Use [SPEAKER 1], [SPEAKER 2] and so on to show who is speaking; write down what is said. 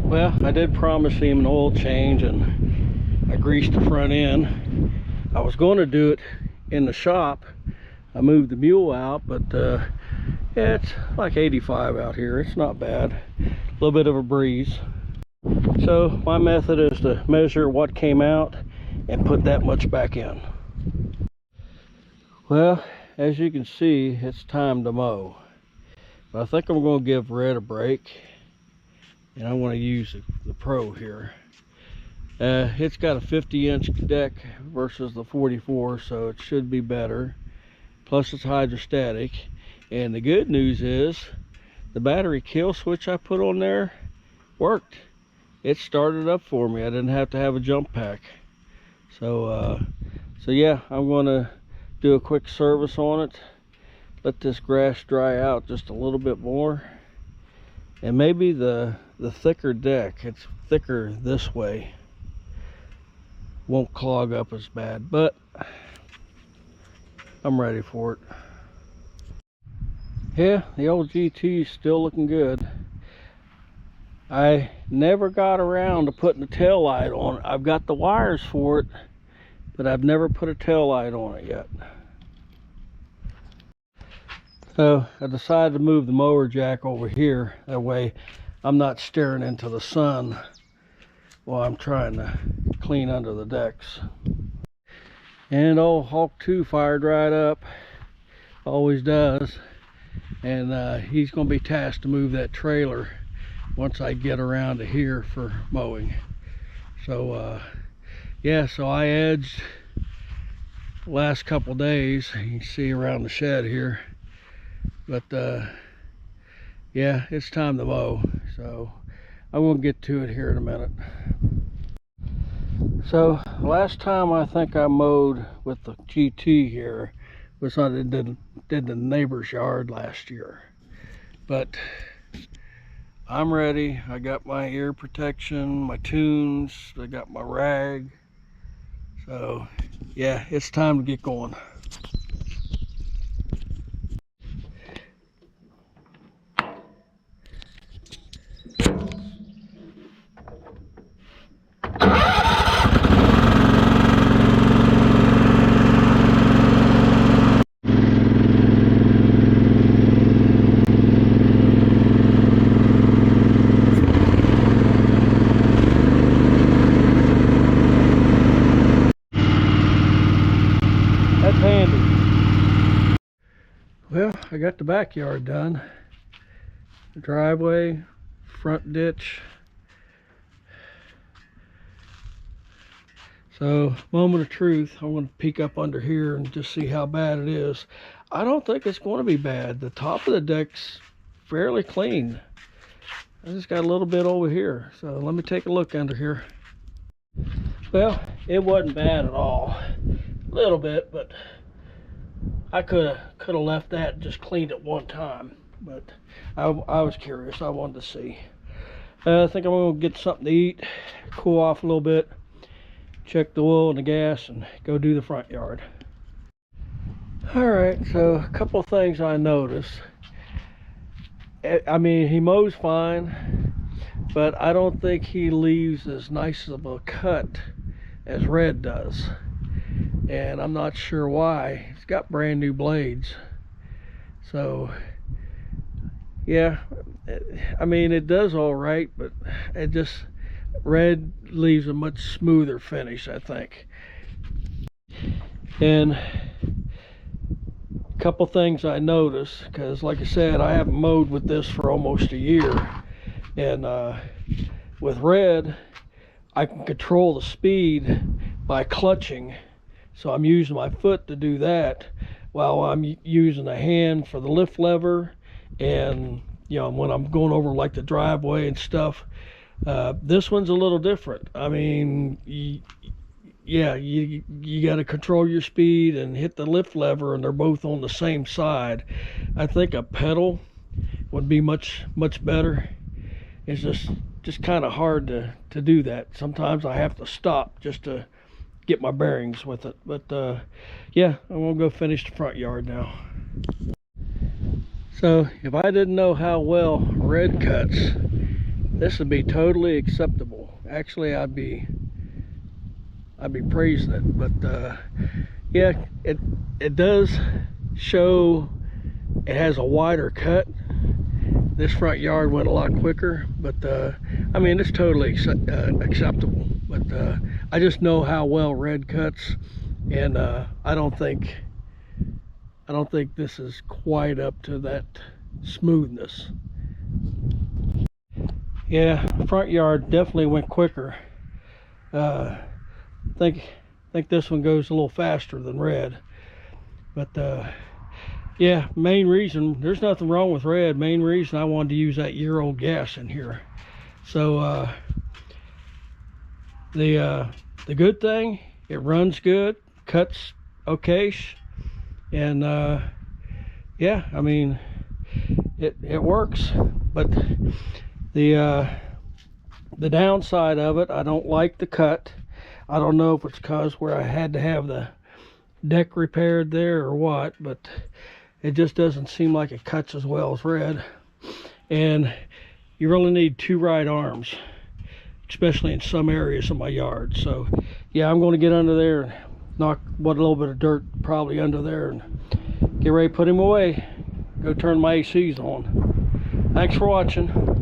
[SPEAKER 1] Well, I did promise him an oil change and I greased the front end. I was going to do it in the shop. I moved the mule out, but yeah, it's like 85 out here. It's not bad. A little bit of a breeze. So my method is to measure what came out and put that much back in. Well, as you can see, it's time to mow. But I think I'm going to give Red a break. And I want to use the Pro here. It's got a 50-inch deck versus the 44, so it should be better. Plus it's hydrostatic. And the good news is the battery kill switch I put on there worked. It started up for me. I didn't have to have a jump pack. So yeah, I'm going to do a quick service on it. Let this grass dry out just a little bit more. And maybe the thicker deck, it's thicker this way, won't clog up as bad, but I'm ready for it. Yeah, the old GT is still looking good. I never got around to putting the tail light on it. I've got the wires for it, but I've never put a tail light on it yet. So I decided to move the mower jack over here. That way I'm not staring into the sun while I'm trying to clean under the decks. And old Hawk 2 fired right up. Always does. And he's going to be tasked to move that trailer once I get around to here for mowing. So yeah, so I edged the last couple days. You can see around the shed here. But yeah, it's time to mow, so I'm going to get to it here in a minute. So last time I think I mowed with the GT here was I did the neighbor's yard last year. But I'm ready. I got my ear protection, my tunes, I got my rag. So yeah, it's time to get going. That's handy. Well, I got the backyard done. The driveway, front ditch. So, moment of truth, I'm going to peek up under here and just see how bad it is. I don't think it's going to be bad. The top of the deck's fairly clean. I just got a little bit over here. So let me take a look under here. Well, it wasn't bad at all. A little bit, but I could have left that and just cleaned it one time. But I was curious. I wanted to see. I think I'm going to get something to eat, cool off a little bit, check the oil and the gas, and go do the front yard. Alright, so a couple of things I noticed. I mean, he mows fine, but I don't think he leaves as nice of a cut as Red does. And I'm not sure why. He's got brand new blades. So yeah, I mean, it does all right, but it just, Red leaves a much smoother finish, I think. And a couple things I noticed, because like I said, I haven't mowed with this for almost a year. And with Red, I can control the speed by clutching. So I'm using my foot to do that while I'm using a hand for the lift lever. And you know, when I'm going over like the driveway and stuff, this one's a little different. I mean, yeah, you got to control your speed and hit the lift lever, and they're both on the same side. I think a pedal would be much better. It's just kind of hard to do that. Sometimes I have to stop just to get my bearings with it. But yeah, I'm gonna go finish the front yard now. So if I didn't know how well Red cuts, this would be totally acceptable. Actually, I'd be praising it. But yeah, it does show it has a wider cut. This front yard went a lot quicker, but I mean, it's totally acceptable. But I just know how well red cuts, and I don't think this is quite up to that smoothness. Yeah, front yard definitely went quicker. Think this one goes a little faster than red, but yeah, main reason, there's nothing wrong with red. Main reason I wanted to use that year-old gas in here. So the good thing, it runs good, cuts okay, and yeah, I mean, it works. But the downside of it, I don't like the cut. I don't know if it's because where I had to have the deck repaired there or what, but it just doesn't seem like it cuts as well as red. And you really need two right arms, especially in some areas of my yard. So yeah, I'm going to get under there and knock what little bit of dirt probably under there and get ready to put him away. Go turn my ACs on. Thanks for watching.